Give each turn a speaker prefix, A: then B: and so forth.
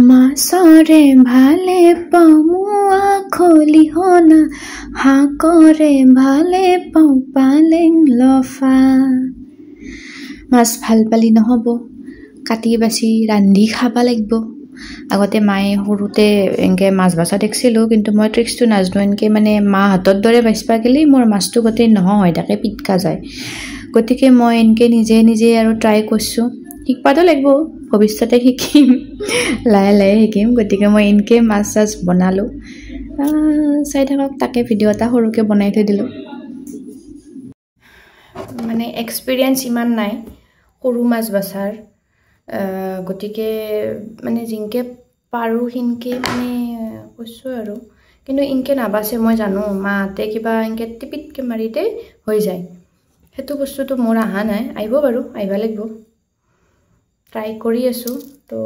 A: মাছৰে ভালে পামুৱা খলিহনা শাকৰে ভালে পাওঁ পালেং লফা মাছ ভাল পালি নহ'ব কাটি বাছি ৰান্ধি খাবা লাগিব আগতে মায়ে সৰুতে এনেকে মাছ বাছা দেখিছিলোঁ কিন্তু মই ট্ৰিক্সটো নাজানো এনেকে মানে মা হাতৰ দৰে বাছিবা গেলি মোৰ মাছটো গোটেই নহয় তাকে পিটকা যায় গতিকে মই এনেকে নিজে নিজে আৰু ট্ৰাই কৰিছোঁ শিকপাতো লাগিব ভৱিষ্যতে শিকিম লাহে লাহে শিকিম গতিকে মই এনেকে মাছ চাছ বনালোঁ চাই থাকক তাকে ভিডিঅ' এটা সৰুকে বনাই থৈ দিলোঁ মানে এক্সপিৰিয়েঞ্চ ইমান নাই সৰু মাছ বাছাৰ গতিকে মানে জিনকে পাৰো হিনকে মানে কৈছোঁ আৰু কিন্তু ইনকে নাবাছে মই জানো মাতে কিবা ইনকে টিপিটকে মাৰিতে হৈ যায় হেতু বস্তুটো মোৰ আহা নাই আইব বাৰু আইবা লাগিব ট্ৰাই কৰি আছোঁ তো